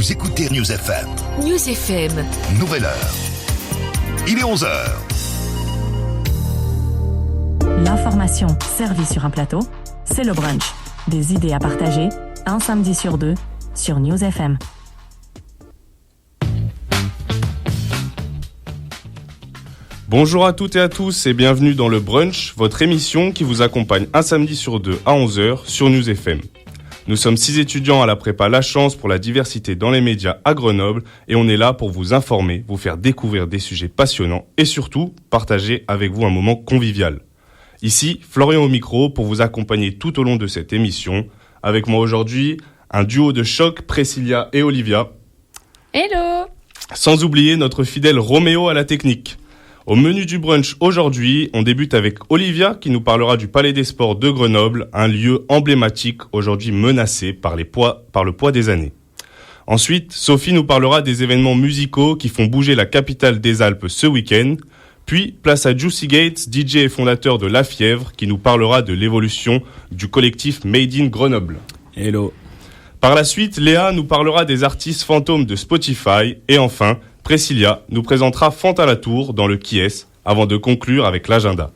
Vous écoutez News FM. News FM. Nouvelle heure. Il est 11h. L'information servie sur un plateau, c'est le brunch. Des idées à partager, un samedi sur deux, sur News FM. Bonjour à toutes et à tous et bienvenue dans le brunch, votre émission qui vous accompagne un samedi sur deux à 11h sur News FM. Nous sommes 6 étudiants à la prépa La Chance pour la diversité dans les médias à Grenoble et on est là pour vous informer, vous faire découvrir des sujets passionnants et surtout partager avec vous un moment convivial. Ici, Florian au micro pour vous accompagner tout au long de cette émission. Avec moi aujourd'hui, un duo de choc, Priscilla et Olivia. Hello! Sans oublier notre fidèle Roméo à la technique. Au menu du brunch aujourd'hui, on débute avec Olivia qui nous parlera du Palais des Sports de Grenoble, un lieu emblématique aujourd'hui menacé par le poids des années. Ensuite, Sophie nous parlera des événements musicaux qui font bouger la capitale des Alpes ce week-end. Puis, place à Juicy Gates, DJ et fondateur de La Fièvre, qui nous parlera de l'évolution du collectif Made in Grenoble. Hello. Par la suite, Léa nous parlera des artistes fantômes de Spotify. Et enfin, Priscilla nous présentera Fanta Latour dans le Qui est, avant de conclure avec l'agenda.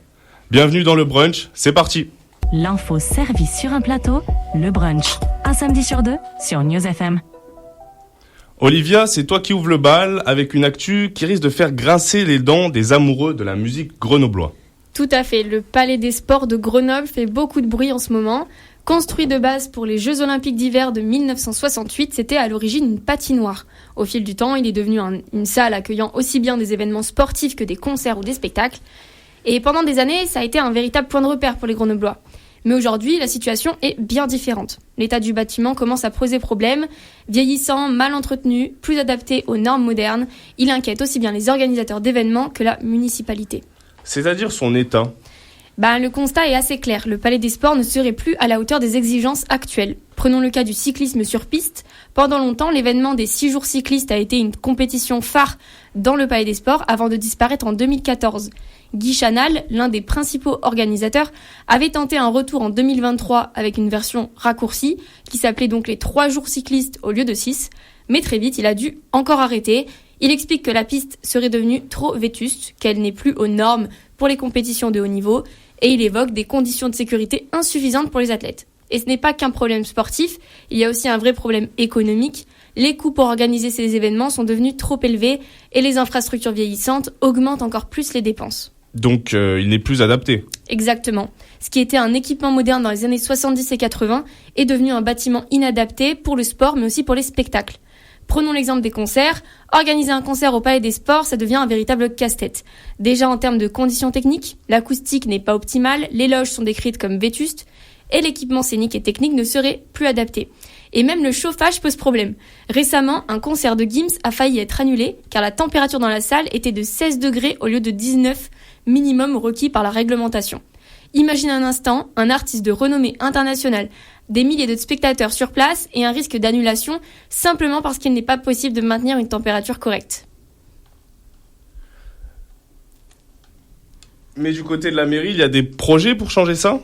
Bienvenue dans le brunch, c'est parti. L'info servie sur un plateau, le brunch. Un samedi sur deux, sur News FM. Olivia, c'est toi qui ouvre le bal avec une actu qui risque de faire grincer les dents des amoureux de la musique grenoblois. Tout à fait, le Palais des Sports de Grenoble fait beaucoup de bruit en ce moment. Construit de base pour les Jeux Olympiques d'hiver de 1968, c'était à l'origine une patinoire. Au fil du temps, il est devenu une salle accueillant aussi bien des événements sportifs que des concerts ou des spectacles. Et pendant des années, ça a été un véritable point de repère pour les Grenoblois. Mais aujourd'hui, la situation est bien différente. L'état du bâtiment commence à poser problème. Vieillissant, mal entretenu, plus adapté aux normes modernes, il inquiète aussi bien les organisateurs d'événements que la municipalité. C'est-à-dire son état. Le constat est assez clair. Le Palais des Sports ne serait plus à la hauteur des exigences actuelles. Prenons le cas du cyclisme sur piste. Pendant longtemps, l'événement des 6 jours cyclistes a été une compétition phare dans le Palais des Sports avant de disparaître en 2014. Guy Chanal, l'un des principaux organisateurs, avait tenté un retour en 2023 avec une version raccourcie qui s'appelait donc les 3 jours cyclistes au lieu de 6. Mais très vite, il a dû encore arrêter. Il explique que la piste serait devenue trop vétuste, qu'elle n'est plus aux normes pour les compétitions de haut niveau et il évoque des conditions de sécurité insuffisantes pour les athlètes. Et ce n'est pas qu'un problème sportif, il y a aussi un vrai problème économique. Les coûts pour organiser ces événements sont devenus trop élevés et les infrastructures vieillissantes augmentent encore plus les dépenses. Donc il n'est plus adapté. Exactement. Ce qui était un équipement moderne dans les années 70 et 80 est devenu un bâtiment inadapté pour le sport mais aussi pour les spectacles. Prenons l'exemple des concerts. Organiser un concert au Palais des Sports, ça devient un véritable casse-tête. Déjà en termes de conditions techniques, l'acoustique n'est pas optimale, les loges sont décrites comme vétustes et l'équipement scénique et technique ne serait plus adapté. Et même le chauffage pose problème. Récemment, un concert de Gims a failli être annulé car la température dans la salle était de 16 degrés au lieu de 19 minimum requis par la réglementation. Imagine un instant un artiste de renommée internationale, des milliers de spectateurs sur place et un risque d'annulation simplement parce qu'il n'est pas possible de maintenir une température correcte. Mais du côté de la mairie, il y a des projets pour changer ça ?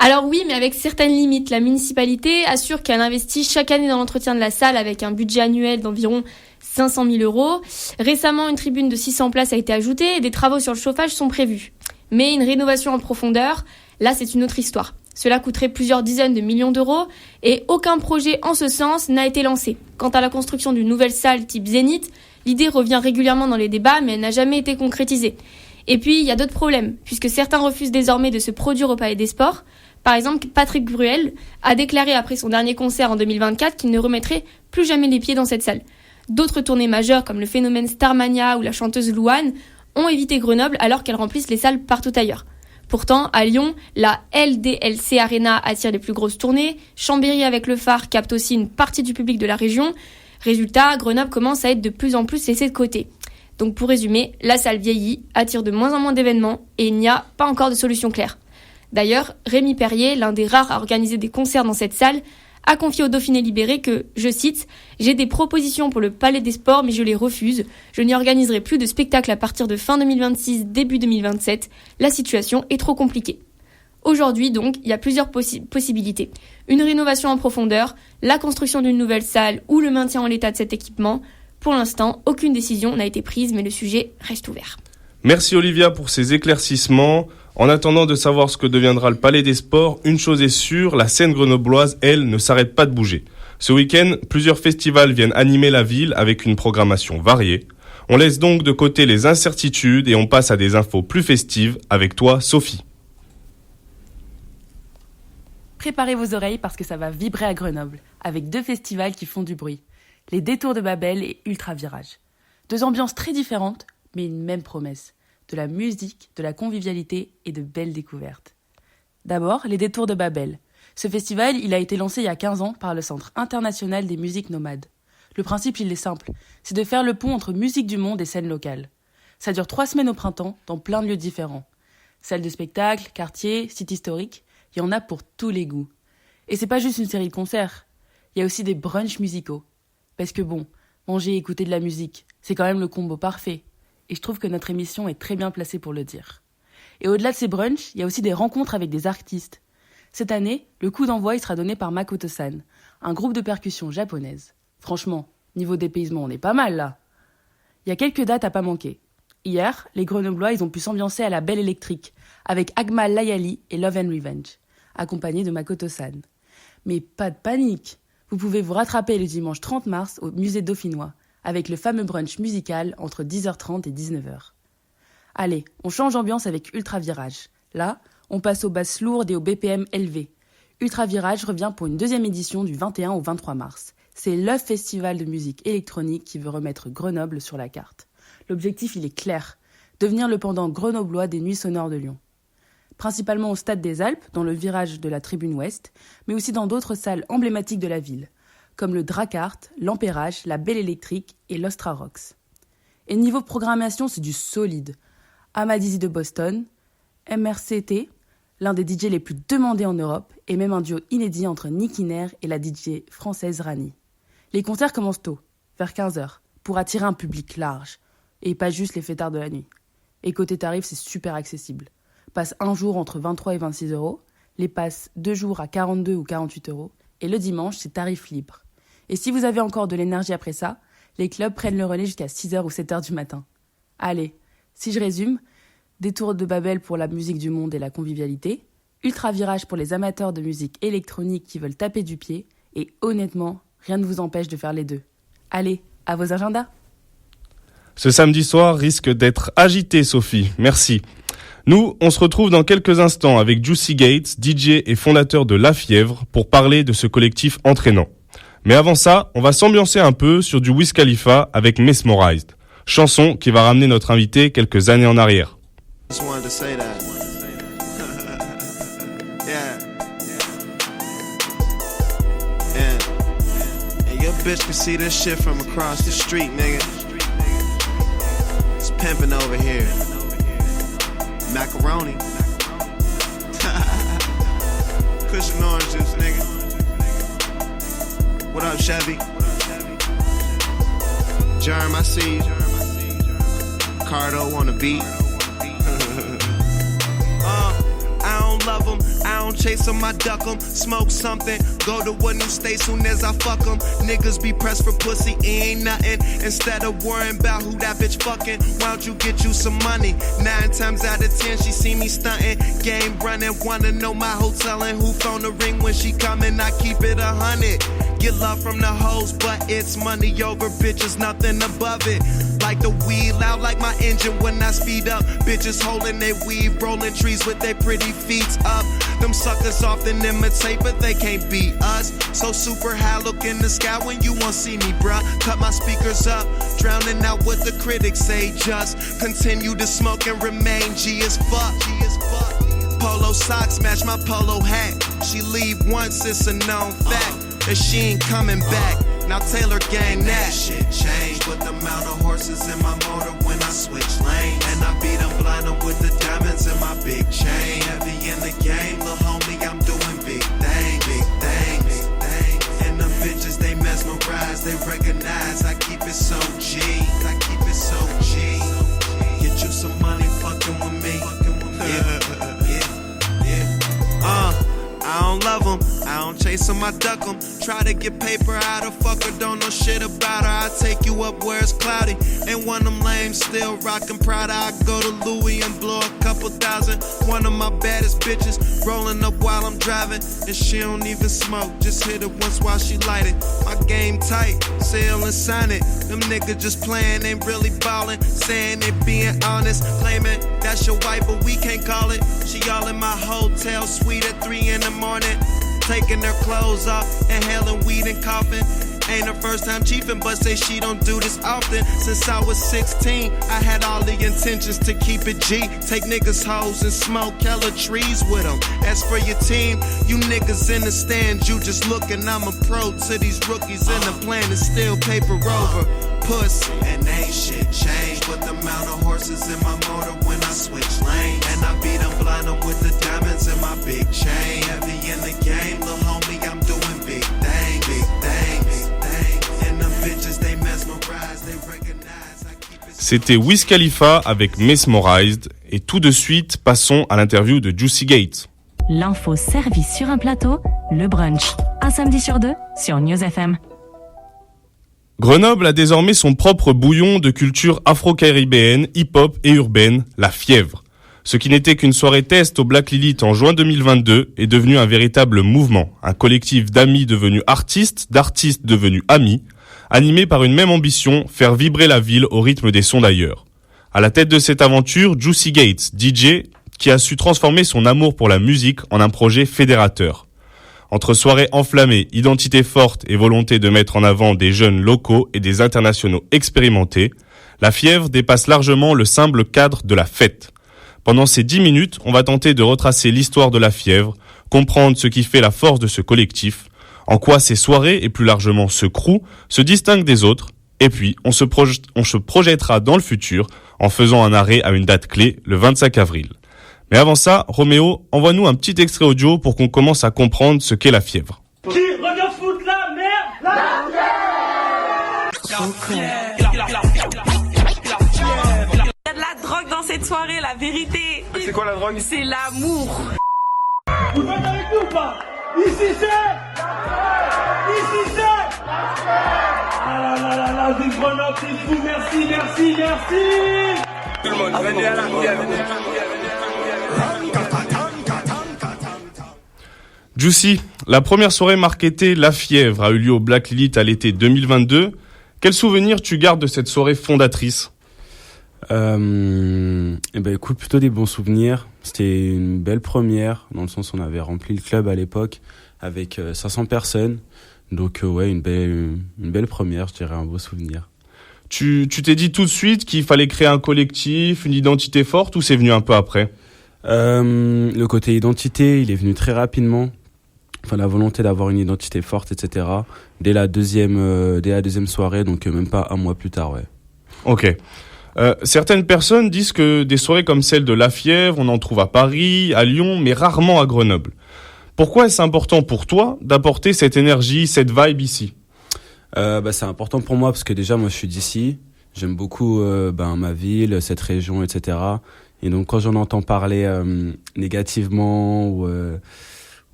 Alors oui, mais avec certaines limites. La municipalité assure qu'elle investit chaque année dans l'entretien de la salle avec un budget annuel d'environ 500 000 €. Récemment, une tribune de 600 places a été ajoutée et des travaux sur le chauffage sont prévus. Mais une rénovation en profondeur, là c'est une autre histoire. Cela coûterait plusieurs dizaines de millions d'euros et aucun projet en ce sens n'a été lancé. Quant à la construction d'une nouvelle salle type Zénith, l'idée revient régulièrement dans les débats mais elle n'a jamais été concrétisée. Et puis il y a d'autres problèmes, puisque certains refusent désormais de se produire au Palais des Sports. Par exemple, Patrick Bruel a déclaré après son dernier concert en 2024 qu'il ne remettrait plus jamais les pieds dans cette salle. D'autres tournées majeures comme le phénomène Starmania ou la chanteuse Louane ont évité Grenoble alors qu'elles remplissent les salles partout ailleurs. Pourtant, à Lyon, la LDLC Arena attire les plus grosses tournées, Chambéry avec le Phare capte aussi une partie du public de la région. Résultat, Grenoble commence à être de plus en plus laissée de côté. Donc pour résumer, la salle vieillit, attire de moins en moins d'événements et il n'y a pas encore de solution claire. D'ailleurs, Rémi Perrier, l'un des rares à organiser des concerts dans cette salle, a confié au Dauphiné Libéré que, je cite, « J'ai des propositions pour le Palais des Sports, mais je les refuse. Je n'y organiserai plus de spectacles à partir de fin 2026, début 2027. La situation est trop compliquée. » Aujourd'hui, donc, il y a plusieurs possibilités. Une rénovation en profondeur, la construction d'une nouvelle salle ou le maintien en l'état de cet équipement. Pour l'instant, aucune décision n'a été prise, mais le sujet reste ouvert. Merci Olivia pour ces éclaircissements. En attendant de savoir ce que deviendra le Palais des Sports, une chose est sûre, la scène grenobloise, elle, ne s'arrête pas de bouger. Ce week-end, plusieurs festivals viennent animer la ville avec une programmation variée. On laisse donc de côté les incertitudes et on passe à des infos plus festives avec toi, Sophie. Préparez vos oreilles parce que ça va vibrer à Grenoble, avec 2 festivals qui font du bruit. Les Détours de Babel et Ultra Virage. 2 ambiances très différentes, mais une même promesse. De la musique, de la convivialité et de belles découvertes. D'abord, les Détours de Babel. Ce festival, il a été lancé il y a 15 ans par le Centre international des musiques nomades. Le principe, il est simple. C'est de faire le pont entre musique du monde et scène locale. Ça dure 3 semaines au printemps, dans plein de lieux différents. Salles de spectacle, quartiers, sites historiques, il y en a pour tous les goûts. Et c'est pas juste une série de concerts. Il y a aussi des brunchs musicaux. Parce que bon, manger et écouter de la musique, c'est quand même le combo parfait. Et je trouve que notre émission est très bien placée pour le dire. Et au-delà de ces brunchs, il y a aussi des rencontres avec des artistes. Cette année, le coup d'envoi il sera donné par Makoto-san, un groupe de percussion japonaise. Franchement, niveau dépaysement, on est pas mal là. Il y a quelques dates à pas manquer. Hier, les Grenoblois ils ont pu s'ambiancer à la Belle Électrique avec Agma Layali et Love and Revenge, accompagnés de Makoto-san. Mais pas de panique, vous pouvez vous rattraper le dimanche 30 mars au musée dauphinois avec le fameux brunch musical entre 10h30 et 19h. Allez, on change d'ambiance avec Ultra Virage. Là, on passe aux basses lourdes et aux BPM élevés. Ultra Virage revient pour une 2e édition du 21 au 23 mars. C'est le festival de musique électronique qui veut remettre Grenoble sur la carte. L'objectif, il est clair, devenir le pendant grenoblois des Nuits sonores de Lyon. Principalement au Stade des Alpes, dans le virage de la Tribune Ouest, mais aussi dans d'autres salles emblématiques de la ville, comme le Dracart, l'Empérage, la Belle Électrique et l'Ostra Rocks. Et niveau programmation, c'est du solide. Amadizzi de Boston, MRCT, l'un des DJ les plus demandés en Europe, et même un duo inédit entre Nick Iner et la DJ française Rani. Les concerts commencent tôt, vers 15h, pour attirer un public large, et pas juste les fêtards de la nuit. Et côté tarif, c'est super accessible. Passe un jour entre 23 et 26 €, les passes 2 jours à 42 ou 48 €, et le dimanche, c'est tarif libre. Et si vous avez encore de l'énergie après ça, les clubs prennent le relais jusqu'à 6h ou 7h du matin. Allez, si je résume, Détours de Babel pour la musique du monde et la convivialité, Ultra Virage pour les amateurs de musique électronique qui veulent taper du pied, et honnêtement, rien ne vous empêche de faire les deux. Allez, à vos agendas. Ce samedi soir risque d'être agité, Sophie. Merci. Nous, on se retrouve dans quelques instants avec Juicy Gates, DJ et fondateur de La Fièvre, pour parler de ce collectif entraînant. Mais avant ça, on va s'ambiancer un peu sur du Wiz Khalifa avec Mesmerized, chanson qui va ramener notre invité quelques années en arrière. Just wanted to say that. And your bitch can see this shit from across the street, nigga. It's pimping over here. Macaroni. Cushion orange juice, nigga. What up, Chevy? Germ, I see you. Cardo on the beat. I don't love them, I don't chase them, I duck them. Smoke something, go to a new state soon as I fuck them. Niggas be pressed for pussy, it ain't nothing. Instead of worrying about who that bitch fucking, why don't you get you some money? 9 times out of 10 she see me stunting. Game running, wanna know my hotel and who phone the ring when she coming. I keep it 100. Get love from the hoes, but it's money over bitches, nothing above it. Like the weed, loud like my engine when I speed up. Bitches holding their weave, rolling trees with their pretty feet up. Them suckers often imitate, but they can't beat us. So super high, look in the sky when you won't see me, bruh. Cut my speakers up, drowning out what the critics say. Just continue to smoke and remain G as fuck. Polo socks match my polo hat. She leave once, it's a known fact that she ain't coming back. Now Taylor gang that shit changed with the amount of horses in my motor when I switch lanes. And I beat them blind with the diamonds in my big chain. Heavy in the game, lil' homie, I'm doing big things, big things, big things. And them bitches, they mesmerize, they recognize I keep it so G, I keep it so G. Get you some money fucking with me. Yeah, yeah, yeah. chase 'em, I duck 'em. Try to get paper out of fucker, don't know shit about her. I take you up where it's cloudy. Ain't one of them lame, still rockin' Prada. I go to Louis and blow a couple thousand. One of my baddest bitches rolling up while I'm driving, and she don't even smoke. Just hit it once while she light it. My game tight, sell and sign it. Them niggas just playing, ain't really ballin'. Saying they being honest, claiming that's your wife, but we can't call it. She all in my hotel suite at 3 in the morning, taking their clothes off, inhaling weed and coughing. Ain't her first time chiefin', but say she don't do this often. Since I was 16, I had all the intentions to keep it G. Take niggas' hoes and smoke hella trees with them. As for your team, you niggas in the stands, you just looking. I'm a pro to these rookies, and the plan is still paper over. Puss. And ain't shit changed, but the amount of horses in my motor when I switch lane. And I beat them blind up with the diamonds in my big chain. Heavy in the game, little homie, I'm doing big things, big things, big things. And them bitches, they mesmerize, they recognize. I keep it. C'était Wiz Khalifa avec Mesmerized. Et tout de suite, passons à l'interview de Juicy Gate. L'info servie sur un plateau, le brunch. Un samedi sur deux sur News FM. Grenoble a désormais son propre bouillon de culture afro-caribéenne, hip-hop et urbaine, la Fièvre. Ce qui n'était qu'une soirée test au Black Lilith en juin 2022 est devenu un véritable mouvement, un collectif d'amis devenus artistes, d'artistes devenus amis, animés par une même ambition, faire vibrer la ville au rythme des sons d'ailleurs. À la tête de cette aventure, Juicy Gates, DJ, qui a su transformer son amour pour la musique en un projet fédérateur. Entre soirées enflammées, identité forte et volonté de mettre en avant des jeunes locaux et des internationaux expérimentés, la Fièvre dépasse largement le simple cadre de la fête. Pendant ces 10 minutes, on va tenter de retracer l'histoire de la Fièvre, comprendre ce qui fait la force de ce collectif, en quoi ces soirées et plus largement ce crew se distinguent des autres, et puis on se projettera dans le futur en faisant un arrêt à une date clé, le 25 avril. Mais avant ça, Roméo, envoie-nous un petit extrait audio pour qu'on commence à comprendre ce qu'est la Fièvre. Qui regarde foutre la merde? La Fièvre! Il y a de la drogue dans cette soirée, la vérité. C'est quoi la drogue? C'est l'amour. Vous êtes avec nous ou pas? Ici c'est! Ah là là là là, des Grenoble, c'est fou, merci. Tout le monde, venez à la Fièvre. Juicy, la première soirée marketée La Fièvre a eu lieu au Black Lilith à l'été 2022. Quel souvenir tu gardes de cette soirée fondatrice? Écoute, plutôt des bons souvenirs. C'était une belle première, dans le sens où on avait rempli le club à l'époque avec 500 personnes. Donc une belle première, je dirais, un beau souvenir. Tu t'es dit tout de suite qu'il fallait créer un collectif, une identité forte, ou c'est venu un peu après? Le côté identité, il est venu très rapidement. Enfin, la volonté d'avoir une identité forte, etc. Dès la deuxième soirée, donc même pas un mois plus tard, ouais. Ok. Certaines personnes disent que des soirées comme celle de La Fièvre, on en trouve à Paris, à Lyon, mais rarement à Grenoble. Pourquoi est-ce important pour toi d'apporter cette énergie, cette vibe ici? C'est important pour moi parce que déjà, moi, je suis d'ici. J'aime beaucoup ma ville, cette région, etc. Et donc, quand j'en entends parler négativement ou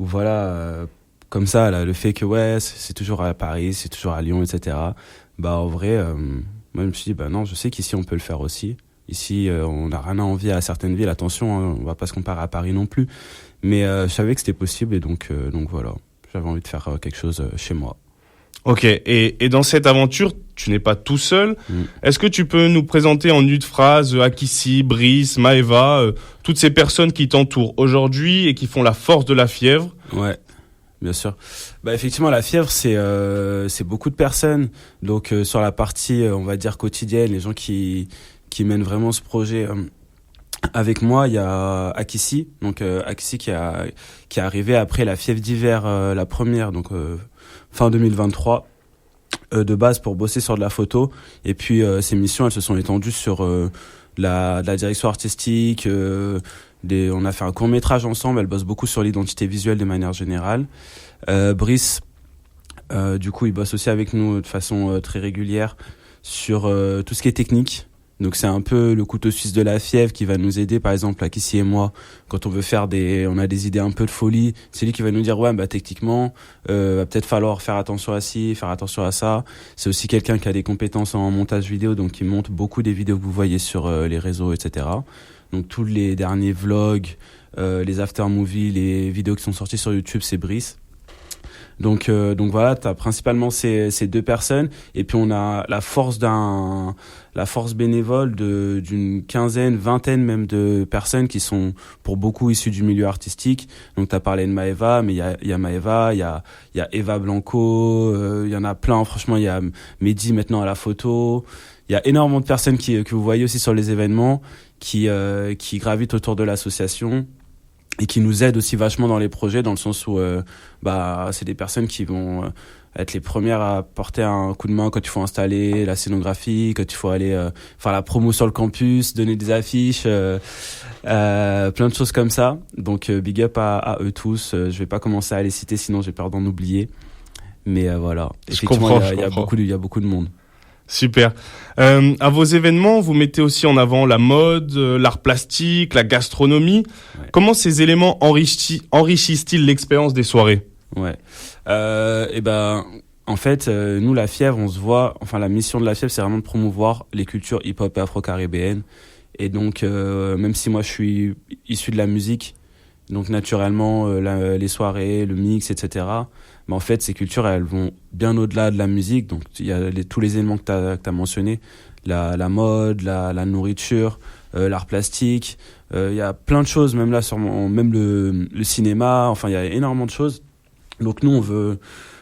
voilà, comme ça, là, le fait que c'est toujours à Paris, c'est toujours à Lyon, etc. En vrai, moi, je me suis dit, non, je sais qu'ici, on peut le faire aussi. Ici, on n'a rien à envier à certaines villes. Attention, hein, on va pas se comparer à Paris non plus. Mais je savais que c'était possible et donc voilà. J'avais envie de faire quelque chose chez moi. Ok, et dans cette aventure, tu n'es pas tout seul. Est-ce que tu peux nous présenter en une phrase Akissi, Brice, Maeva, toutes ces personnes qui t'entourent aujourd'hui et qui font la force de la Fièvre? Ouais, bien sûr. Effectivement, la Fièvre, c'est beaucoup de personnes. Donc sur la partie, on va dire quotidienne, les gens qui mènent vraiment ce projet avec moi, il y a Akissi. Donc Akissi qui est arrivé après la Fièvre d'hiver, la première, donc fin 2023. De base pour bosser sur de la photo, et puis ces missions elles se sont étendues sur la direction artistique, on a fait un court-métrage ensemble, elle bosse beaucoup sur l'identité visuelle de manière générale. Brice, du coup il bosse aussi avec nous de façon très régulière sur tout ce qui est technique, Donc c'est un peu le couteau suisse de la fièvre qui va nous aider, par exemple, à Kissy et moi, quand on veut on a des idées un peu de folie, c'est lui qui va nous dire, ouais, bah, techniquement, va peut-être falloir faire attention à ci, faire attention à ça. C'est aussi quelqu'un qui a des compétences en montage vidéo, donc il monte beaucoup des vidéos que vous voyez sur les réseaux, etc. Donc tous les derniers vlogs, les after movies, les vidéos qui sont sorties sur YouTube, c'est Brice. Donc voilà, t'as principalement ces deux personnes, et puis on a la force bénévole d'une quinzaine, vingtaine même de personnes qui sont pour beaucoup issues du milieu artistique. Donc t'as parlé de Maeva, mais il y a Maeva, il y a Eva Blanco, il y en a plein, franchement, il y a Mehdi maintenant à la photo. Il y a énormément de personnes que vous voyez aussi sur les événements qui gravitent autour de l'association et qui nous aident aussi vachement dans les projets, dans le sens où c'est des personnes qui vont être les premières à porter un coup de main quand il faut installer la scénographie, quand il faut aller faire la promo sur le campus, donner des affiches, plein de choses comme ça. Donc big up à eux tous. Je vais pas commencer à les citer, sinon j'ai peur d'en oublier. Mais voilà, effectivement, il y a beaucoup de monde. Super. À vos événements, vous mettez aussi en avant la mode, l'art plastique, la gastronomie. Ouais. Comment ces éléments enrichissent-ils l'expérience des soirées ? Ouais. En fait, nous, la Fièvre, on se voit, enfin, la mission de la Fièvre, c'est vraiment de promouvoir les cultures hip-hop et afro-caribéennes. Et donc, même si moi, je suis issu de la musique, donc naturellement, les soirées, le mix, etc., mais en fait, ces cultures, elles vont bien au-delà de la musique. Donc, il y a tous les éléments que t'as mentionnés. La mode, la nourriture, l'art plastique. Il y a plein de choses, même là, même le cinéma. Enfin, il y a énormément de choses. Donc, nous,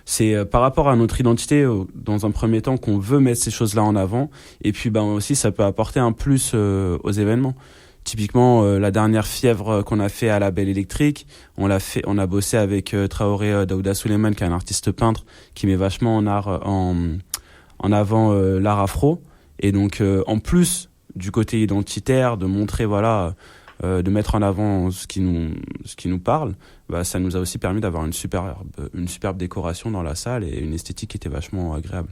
c'est par rapport à notre identité, dans un premier temps, qu'on veut mettre ces choses-là en avant. Et puis, aussi, ça peut apporter un plus aux événements. Typiquement, la dernière Fièvre qu'on a fait à la Belle Électrique, on a bossé avec Traoré Daouda Souleymane, qui est un artiste peintre, qui met vachement en avant l'art afro. Et donc, en plus du côté identitaire, de montrer, de mettre en avant ce qui nous parle, ça nous a aussi permis d'avoir une superbe décoration dans la salle et une esthétique qui était vachement agréable.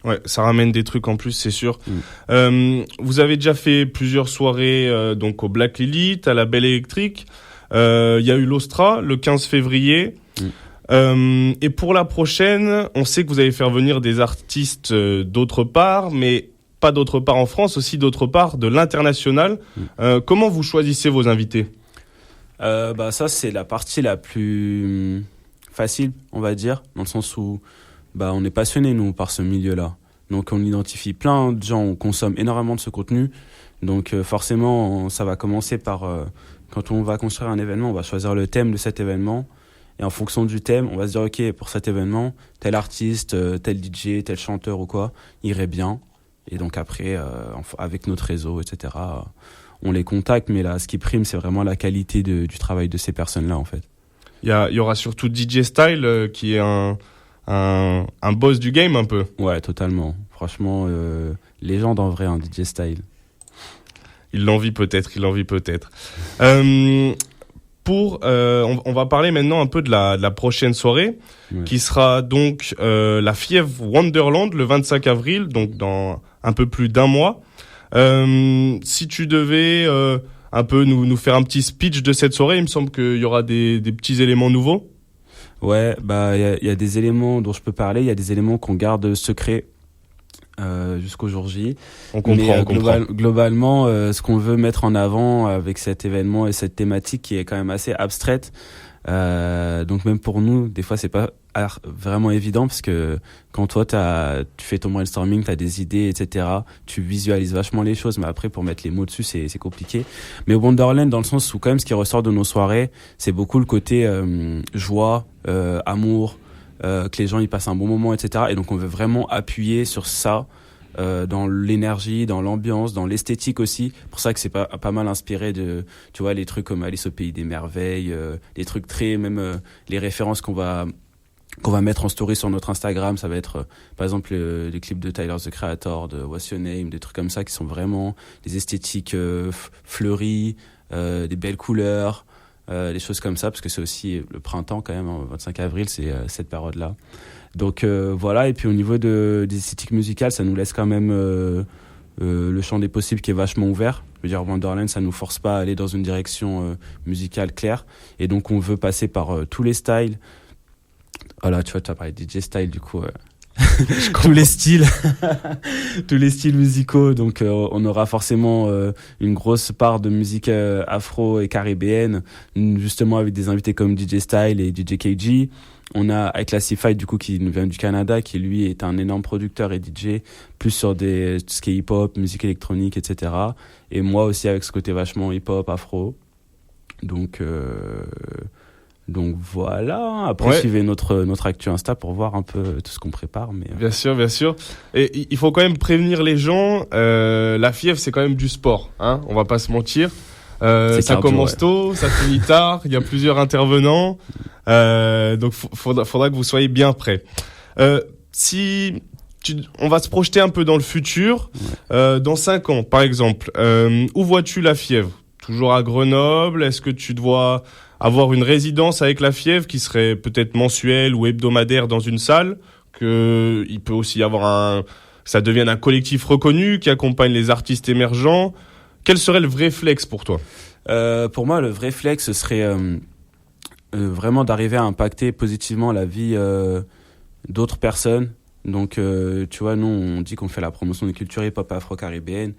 Ouais, ça ramène des trucs en plus, c'est sûr. Vous avez déjà fait plusieurs soirées donc au Black Lilith, à la Belle Électrique. Il y a eu l'Ostra le 15 février. Et pour la prochaine, on sait que vous allez faire venir des artistes d'autre part, mais pas d'autre part en France, aussi d'autre part de l'international. Comment vous choisissez vos invités ? Ça, c'est la partie la plus facile, on va dire, dans le sens où on est passionnés, nous, par ce milieu-là. Donc, on identifie plein de gens, on consomme énormément de ce contenu. Donc, forcément, ça va commencer par... quand on va construire un événement, on va choisir le thème de cet événement. Et en fonction du thème, on va se dire, OK, pour cet événement, tel artiste, tel DJ, tel chanteur ou quoi, irait bien. Et donc, après, avec notre réseau, etc., on les contacte. Mais là, ce qui prime, c'est vraiment la qualité du travail de ces personnes-là, en fait. Il y aura surtout DJ Style, qui est un boss du game un peu. Ouais, totalement. Franchement, légende en vrai, DJ Style. Il l'envie peut-être. On va parler maintenant un peu de la prochaine soirée, qui sera donc la Fièvre Wonderland le 25 avril, donc dans un peu plus d'un mois. Si tu devais un peu nous faire un petit speech de cette soirée, il me semble qu'il y aura des petits éléments nouveaux. Ouais, il y a des éléments dont je peux parler, il y a des éléments qu'on garde secrets jusqu'au jour J. On comprend. Globalement, ce qu'on veut mettre en avant avec cet événement et cette thématique qui est quand même assez abstraite, donc même pour nous, des fois c'est pas vraiment évident, parce que quand toi tu fais ton brainstorming, t'as des idées, etc., tu visualises vachement les choses, mais après pour mettre les mots dessus c'est compliqué. Mais au Wonderland, dans le sens où quand même ce qui ressort de nos soirées, c'est beaucoup le côté joie, amour, que les gens y passent un bon moment, etc. Et donc on veut vraiment appuyer sur ça, dans l'énergie, dans l'ambiance, dans l'esthétique aussi. Pour ça que c'est pas mal inspiré de, tu vois, les trucs comme Alice au pays des merveilles, les trucs très, même les références qu'on va mettre en story sur notre Instagram, ça va être par exemple les clips de Tyler the Creator, de What's Your Name, des trucs comme ça qui sont vraiment des esthétiques fleuries, des belles couleurs, des choses comme ça, parce que c'est aussi le printemps quand même, 25 avril, c'est cette période-là. Donc voilà, et puis au niveau des esthétiques musicales, ça nous laisse quand même le champ des possibles qui est vachement ouvert. Je veux dire, Wonderland, ça nous force pas à aller dans une direction musicale claire. Et donc, on veut passer par tous les styles. Voilà, tu vois, tu as parlé de DJ style, du coup, tous les styles, tous les styles musicaux. Donc, on aura forcément une grosse part de musique afro et caribéenne, justement avec des invités comme DJ Style et DJ KG. On a iClassified, du coup, qui nous vient du Canada, qui lui est un énorme producteur et DJ, plus sur tout ce qui est hip-hop, musique électronique, etc. Et moi aussi avec ce côté vachement hip-hop, afro. Donc voilà. Après, suivez notre actu Insta pour voir un peu tout ce qu'on prépare. Mais bien sûr, bien sûr. Et il faut quand même prévenir les gens. La fièvre, c'est quand même du sport, hein. On va pas se mentir. Ça cardio, commence tôt, ça finit tard. Il y a plusieurs intervenants. Donc faudra que vous soyez bien prêts. On va se projeter un peu dans le futur. Dans 5 ans, par exemple, où vois-tu la fièvre? Toujours à Grenoble? Est-ce que tu dois avoir une résidence avec la fièvre qui serait peut-être mensuelle ou hebdomadaire dans une salle? Il peut aussi y avoir ça devienne un collectif reconnu qui accompagne les artistes émergents. Quel serait le vrai flex pour toi? Pour moi, le vrai flex, ce serait vraiment d'arriver à impacter positivement la vie d'autres personnes. Donc, tu vois, nous, on dit qu'on fait la promotion de culture hip-hop afro-caribéenne.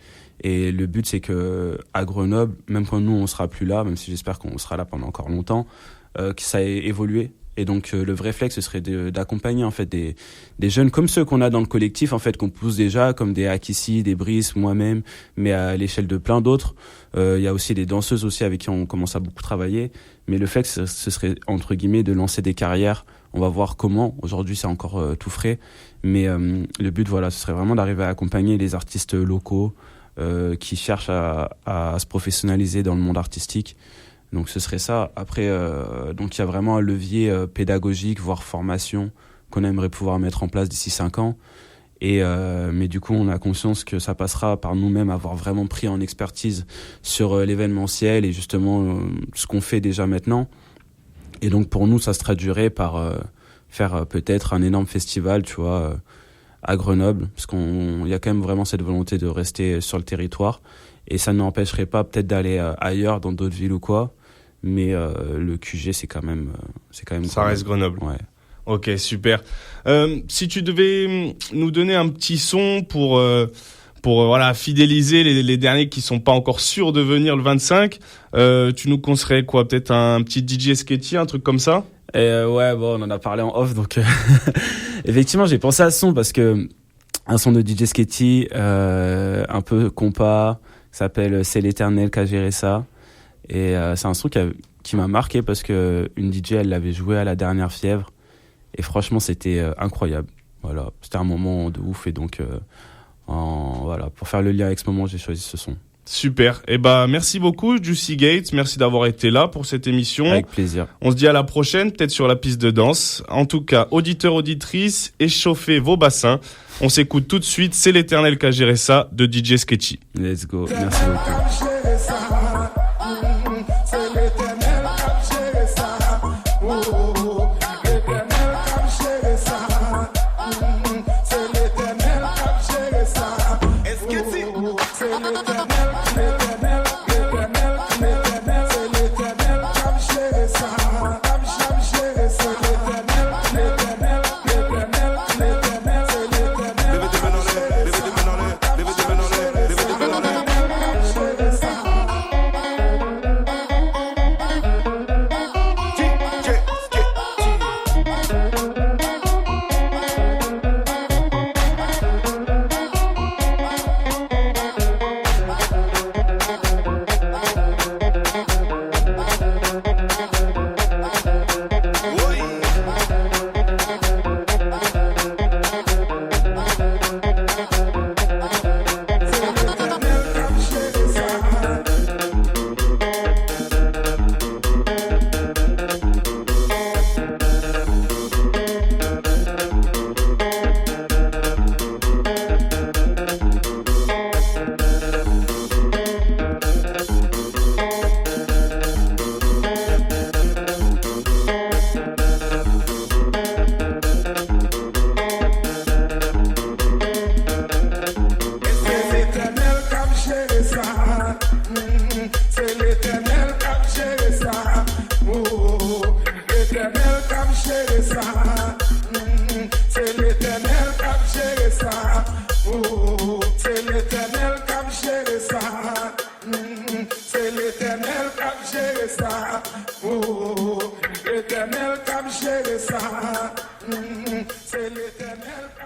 Et le but, c'est que à Grenoble, même quand nous, on sera plus là, même si j'espère qu'on sera là pendant encore longtemps, que ça ait évolué. Et donc, le vrai flex, ce serait d'accompagner, en fait, des jeunes comme ceux qu'on a dans le collectif, en fait, qu'on pousse déjà, comme des Akissi, des Brice, moi-même, mais à l'échelle de plein d'autres. Il y a aussi des danseuses aussi avec qui on commence à beaucoup travailler. Mais le flex, ce serait, entre guillemets, de lancer des carrières. On va voir comment. Aujourd'hui, c'est encore tout frais. Mais le but, voilà, ce serait vraiment d'arriver à accompagner les artistes locaux qui cherchent à se professionnaliser dans le monde artistique. Donc ce serait ça. Après, donc il y a vraiment un levier pédagogique, voire formation, qu'on aimerait pouvoir mettre en place d'ici 5 ans. Mais du coup, on a conscience que ça passera par nous-mêmes avoir vraiment pris en expertise sur l'événementiel et justement ce qu'on fait déjà maintenant. Et donc pour nous, ça se traduirait par faire peut-être un énorme festival, tu vois, à Grenoble, parce qu'il y a quand même vraiment cette volonté de rester sur le territoire. Et ça n'empêcherait pas peut-être d'aller ailleurs, dans d'autres villes ou quoi. Mais le QG, c'est quand même ça Grenoble. Reste Grenoble. Ouais. Ok, super. Si tu devais nous donner un petit son pour voilà, fidéliser les derniers qui sont pas encore sûrs de venir le 25, tu nous conseillerais quoi? Peut-être un petit DJ Sketchy, un truc comme ça? Ouais, bon, on en a parlé en off, donc effectivement, j'ai pensé à ce son parce que un son de DJ Sketchy, un peu compas, s'appelle C'est l'Éternel qui a géré ça. Et c'est un son qui m'a marqué parce que une DJ, elle l'avait joué à la dernière fièvre. Et franchement, c'était incroyable. Voilà, c'était un moment de ouf. Et donc, voilà, pour faire le lien avec ce moment, j'ai choisi ce son. Super. Et merci beaucoup, Juicy Gates. Merci d'avoir été là pour cette émission. Avec plaisir. On se dit à la prochaine, peut-être sur la piste de danse. En tout cas, auditeurs, auditrices, échauffez vos bassins. On s'écoute tout de suite. C'est l'Éternel qui a géré ça de DJ Sketchy. Let's go. Merci beaucoup.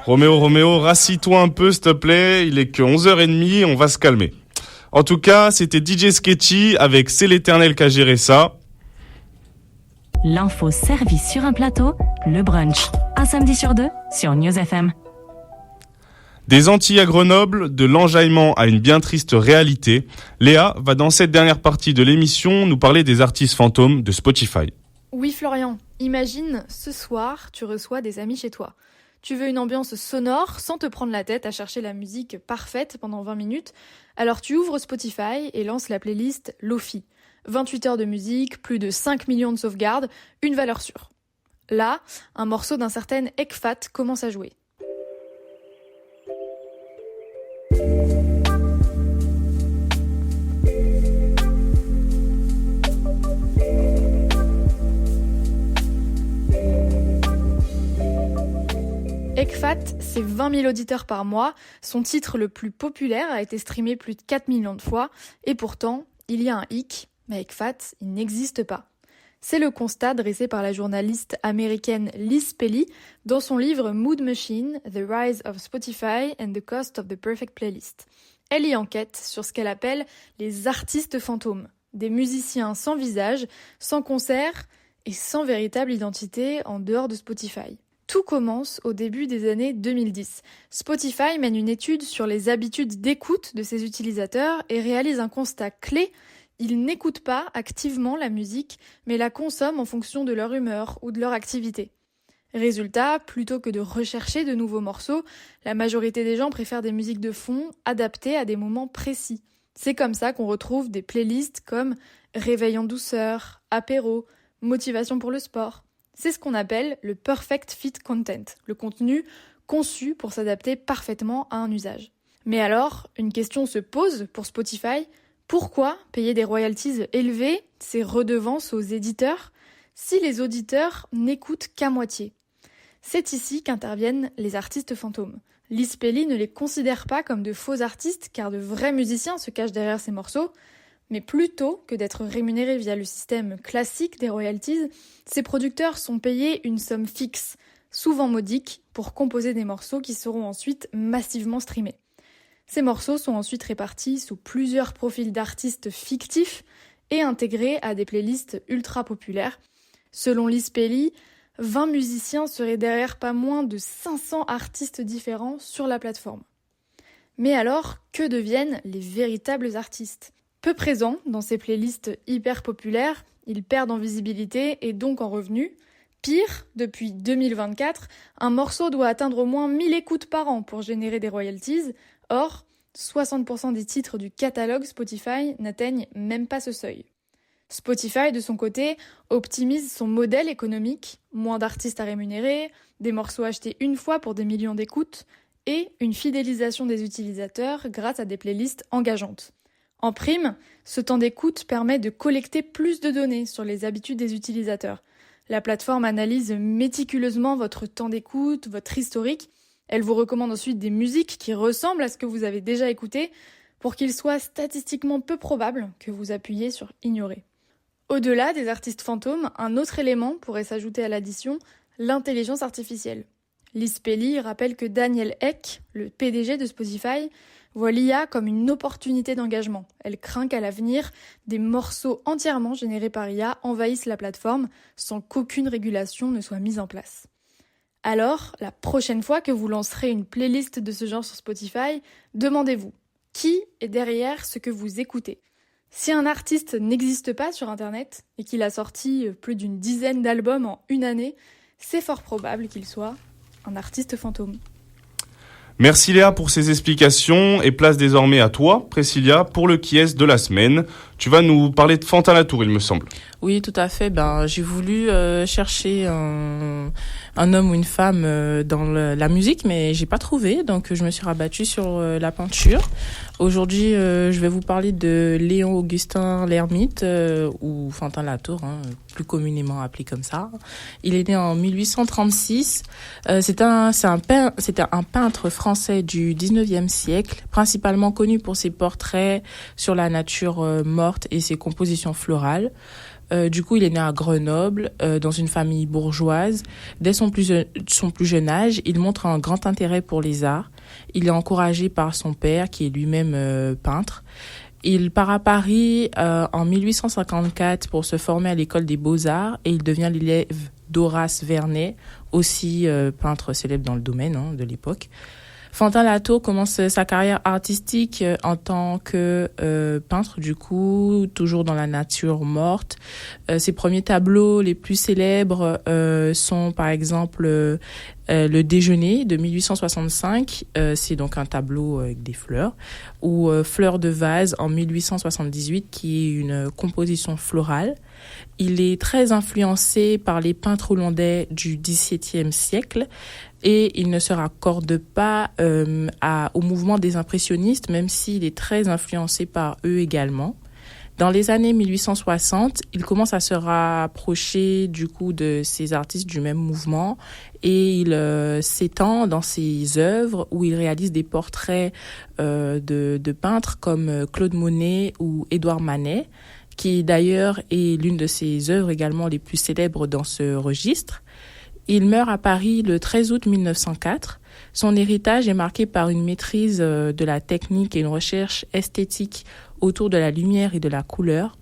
Roméo, rassis-toi un peu s'il te plaît, il est que 11h30, on va se calmer. En tout cas, c'était DJ Sketchy avec C'est l'Éternel qui a géré ça. L'info servie sur un plateau, le brunch. Un samedi sur deux sur News FM. Des Antilles à Grenoble, de l'enjaillement à une bien triste réalité, Léa va dans cette dernière partie de l'émission nous parler des artistes fantômes de Spotify. Oui Florian, imagine, ce soir, tu reçois des amis chez toi. Tu veux une ambiance sonore sans te prendre la tête à chercher la musique parfaite pendant 20 minutes, alors tu ouvres Spotify et lances la playlist Lofi. 28 heures de musique, plus de 5 millions de sauvegardes, une valeur sûre. Là, un morceau d'un certain Ekfat commence à jouer. Ekfat, c'est 20 000 auditeurs par mois, son titre le plus populaire a été streamé plus de 4 millions de fois, et pourtant, il y a un hic, mais Ekfat, il n'existe pas. C'est le constat dressé par la journaliste américaine Liz Pelly dans son livre Mood Machine, The Rise of Spotify and the Cost of the Perfect Playlist. Elle y enquête sur ce qu'elle appelle les artistes fantômes, des musiciens sans visage, sans concert et sans véritable identité en dehors de Spotify. Tout commence au début des années 2010. Spotify mène une étude sur les habitudes d'écoute de ses utilisateurs et réalise un constat clé. Ils n'écoutent pas activement la musique, mais la consomment en fonction de leur humeur ou de leur activité. Résultat, plutôt que de rechercher de nouveaux morceaux, la majorité des gens préfèrent des musiques de fond adaptées à des moments précis. C'est comme ça qu'on retrouve des playlists comme Réveil en douceur, Apéro, Motivation pour le sport. C'est ce qu'on appelle le perfect fit content, le contenu conçu pour s'adapter parfaitement à un usage. Mais alors, une question se pose pour Spotify, pourquoi payer des royalties élevées, ces redevances aux éditeurs, si les auditeurs n'écoutent qu'à moitié ? C'est ici qu'interviennent les artistes fantômes. Liz Pelly ne les considère pas comme de faux artistes, car de vrais musiciens se cachent derrière ces morceaux, mais plutôt que d'être rémunérés via le système classique des royalties, ces producteurs sont payés une somme fixe, souvent modique, pour composer des morceaux qui seront ensuite massivement streamés. Ces morceaux sont ensuite répartis sous plusieurs profils d'artistes fictifs et intégrés à des playlists ultra populaires. Selon Liz Pelly, 20 musiciens seraient derrière pas moins de 500 artistes différents sur la plateforme. Mais alors, que deviennent les véritables artistes ? Peu présents dans ces playlists hyper populaires, ils perdent en visibilité et donc en revenus. Pire, depuis 2024, un morceau doit atteindre au moins 1000 écoutes par an pour générer des royalties. Or, 60% des titres du catalogue Spotify n'atteignent même pas ce seuil. Spotify, de son côté, optimise son modèle économique, moins d'artistes à rémunérer, des morceaux achetés une fois pour des millions d'écoutes, et une fidélisation des utilisateurs grâce à des playlists engageantes. En prime, ce temps d'écoute permet de collecter plus de données sur les habitudes des utilisateurs. La plateforme analyse méticuleusement votre temps d'écoute, votre historique. Elle vous recommande ensuite des musiques qui ressemblent à ce que vous avez déjà écouté pour qu'il soit statistiquement peu probable que vous appuyiez sur « Ignorer ». Au-delà des artistes fantômes, un autre élément pourrait s'ajouter à l'addition, l'intelligence artificielle. Liz Pelly rappelle que Daniel Ek, le PDG de Spotify, voit l'IA comme une opportunité d'engagement. Elle craint qu'à l'avenir, des morceaux entièrement générés par IA envahissent la plateforme sans qu'aucune régulation ne soit mise en place. Alors, la prochaine fois que vous lancerez une playlist de ce genre sur Spotify, demandez-vous, qui est derrière ce que vous écoutez ? Si un artiste n'existe pas sur Internet et qu'il a sorti plus d'une dizaine d'albums en une année, c'est fort probable qu'il soit un artiste fantôme. Merci Léa pour ces explications et place désormais à toi, Priscilla, pour le qui est de la semaine. Tu vas nous parler de Fantin Latour, il me semble. Oui, tout à fait. J'ai voulu chercher un homme ou une femme dans la musique, mais j'ai pas trouvé, donc je me suis rabattue sur la peinture. Aujourd'hui, je vais vous parler de Léon Augustin L'Hermite, ou Fantin Latour, plus communément appelé comme ça. Il est né en 1836. C'était un peintre français du 19e siècle, principalement connu pour ses portraits sur la nature morte et ses compositions florales. Du coup, il est né à Grenoble, dans une famille bourgeoise. Dès son plus jeune âge, il montre un grand intérêt pour les arts. Il est encouragé par son père, qui est lui-même peintre. Il part à Paris en 1854 pour se former à l'école des Beaux-Arts et il devient l'élève d'Horace Vernet, aussi peintre célèbre dans le domaine de l'époque. Fantin Latour commence sa carrière artistique en tant que peintre, du coup, toujours dans la nature morte. Ses premiers tableaux les plus célèbres sont par exemple Le Déjeuner de 1865, c'est donc un tableau avec des fleurs, ou Fleurs de vase en 1878, qui est une composition florale. Il est très influencé par les peintres hollandais du XVIIe siècle et il ne se raccorde pas au mouvement des impressionnistes, même s'il est très influencé par eux également. Dans les années 1860, il commence à se rapprocher du coup de ces artistes du même mouvement et il s'étend dans ses œuvres où il réalise des portraits de peintres comme Claude Monet ou Édouard Manet, qui d'ailleurs est l'une de ses œuvres également les plus célèbres dans ce registre. Il meurt à Paris le 13 août 1904. Son héritage est marqué par une maîtrise de la technique et une recherche esthétique autour de la lumière et de la couleur.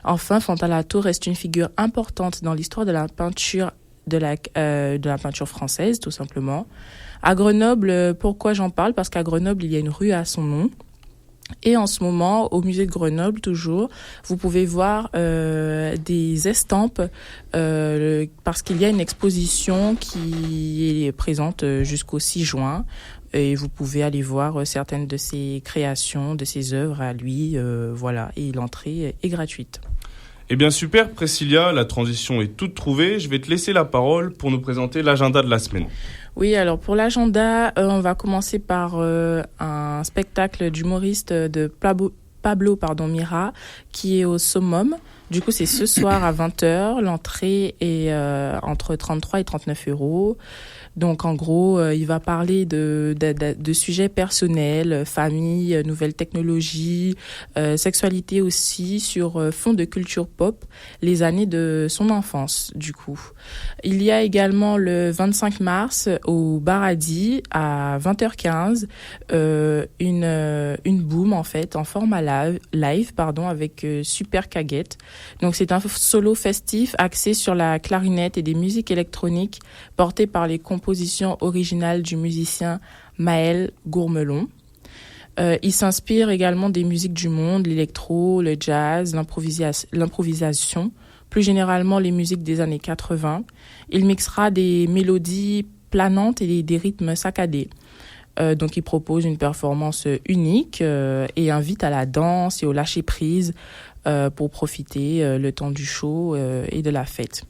Enfin, Fantin Latour reste une figure importante dans l'histoire de la peinture de la peinture française, tout simplement. À Grenoble, pourquoi j'en parle ? Parce qu'à Grenoble, il y a une rue à son nom. Et en ce moment, au musée de Grenoble, toujours, vous pouvez voir des estampes parce qu'il y a une exposition qui est présente jusqu'au 6 juin. Et vous pouvez aller voir certaines de ses créations, de ses œuvres à lui. Voilà, et l'entrée est gratuite. Eh bien super, Priscilla, la transition est toute trouvée. Je vais te laisser la parole pour nous présenter l'agenda de la semaine. Oui, alors pour l'agenda, on va commencer par un spectacle d'humoriste de Pablo Mira qui est au Summum. Du coup, c'est ce soir à 20h. L'entrée est entre 33 et 39 €. Donc, en gros, il va parler de sujets personnels, famille, nouvelles technologies, sexualité aussi, sur fond de culture pop, les années de son enfance, du coup. Il y a également le 25 mars au Baradi à 20h15, une boom, en fait, en format live, avec Super Caguette. Donc, c'est un solo festif axé sur la clarinette et des musiques électroniques portées par les compositions originales du musicien Maël Gourmelon. Il s'inspire également des musiques du monde, l'électro, le jazz, l'improvisation, plus généralement les musiques des années 80. Il mixera des mélodies planantes et des rythmes saccadés. Donc il propose une performance unique et invite à la danse et au lâcher-prise pour profiter le temps du show et de la fête.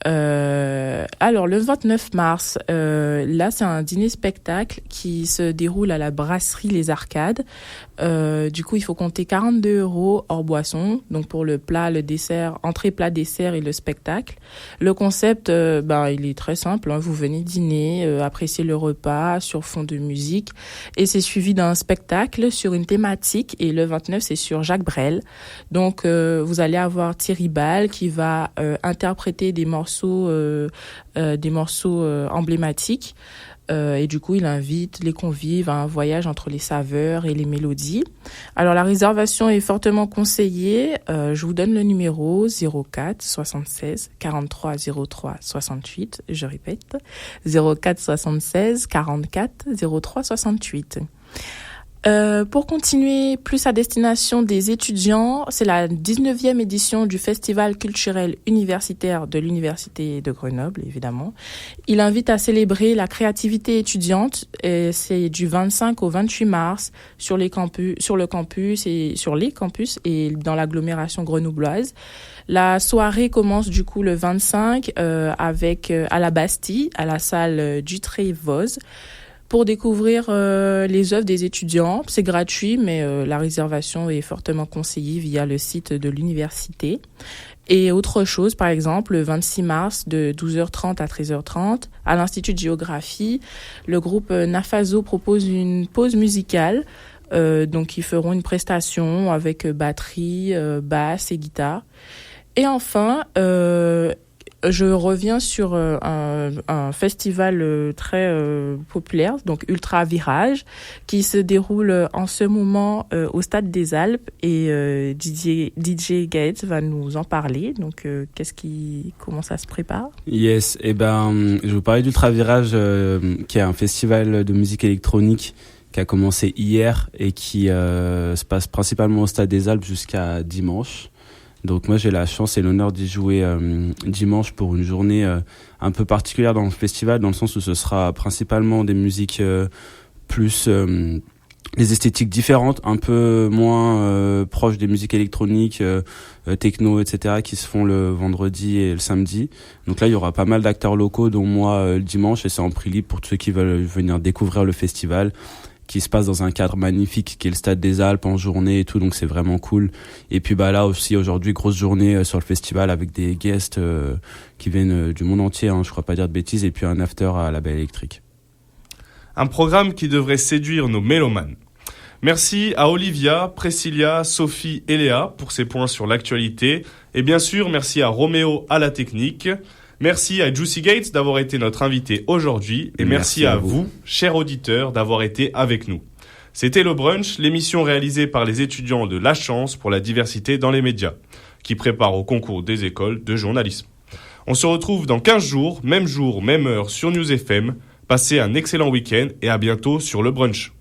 Alors le 29 mars, là c'est un dîner-spectacle qui se déroule à la brasserie Les Arcades. Du coup il faut compter 42 € hors boisson, donc pour le plat, le dessert, entrée, plat, dessert et le spectacle. Le concept, il est très simple, vous venez dîner, apprécier le repas sur fond de musique et c'est suivi d'un spectacle sur une thématique et le 29 c'est sur Jacques Brel. Donc vous allez avoir Thierry Ball qui va interpréter des morceaux emblématiques et du coup il invite les convives à un voyage entre les saveurs et les mélodies. Alors la réservation est fortement conseillée, je vous donne le numéro 04 76 43 03 68, je répète 04 76 44 03 68. Pour continuer plus à destination des étudiants, c'est la 19e édition du Festival culturel universitaire de l'Université de Grenoble, évidemment. Il invite à célébrer la créativité étudiante et c'est du 25 au 28 mars sur les campus et dans l'agglomération grenobloise. La soirée commence du coup le 25 avec à la Bastille, à la salle Dutré-Voz. Pour découvrir les œuvres des étudiants, c'est gratuit, mais la réservation est fortement conseillée via le site de l'université. Et autre chose, par exemple, le 26 mars de 12h30 à 13h30, à l'Institut de géographie, le groupe Nafaso propose une pause musicale. Donc, ils feront une prestation avec batterie, basse et guitare. Et enfin, je reviens sur un festival très populaire, donc Ultra Virage, qui se déroule en ce moment au Stade des Alpes, et DJ Gates va nous en parler. Donc, comment ça se prépare? Yes, je vais vous parler d'Ultra Virage, qui est un festival de musique électronique qui a commencé hier et qui se passe principalement au Stade des Alpes jusqu'à dimanche. Donc moi j'ai la chance et l'honneur d'y jouer dimanche pour une journée un peu particulière dans le festival, dans le sens où ce sera principalement des musiques plus des esthétiques différentes, un peu moins proches des musiques électroniques, techno, etc. qui se font le vendredi et le samedi. Donc là il y aura pas mal d'acteurs locaux, dont moi le dimanche, et c'est en prix libre pour tous ceux qui veulent venir découvrir le festival, qui se passe dans un cadre magnifique qui est le Stade des Alpes en journée et tout, donc c'est vraiment cool. Et puis là aussi aujourd'hui, grosse journée sur le festival avec des guests qui viennent du monde entier, je crois pas dire de bêtises, et puis un after à la Belle Électrique. Un programme qui devrait séduire nos mélomanes. Merci à Olivia, Priscilla, Sophie et Léa pour ces points sur l'actualité, et bien sûr merci à Roméo à la technique. Merci à Juicy Gates d'avoir été notre invité aujourd'hui, et merci à vous, chers auditeurs, d'avoir été avec nous. C'était Le Brunch, l'émission réalisée par les étudiants de La Chance pour la diversité dans les médias, qui prépare au concours des écoles de journalisme. On se retrouve dans 15 jours, même heure sur News FM. Passez un excellent week-end et à bientôt sur Le Brunch.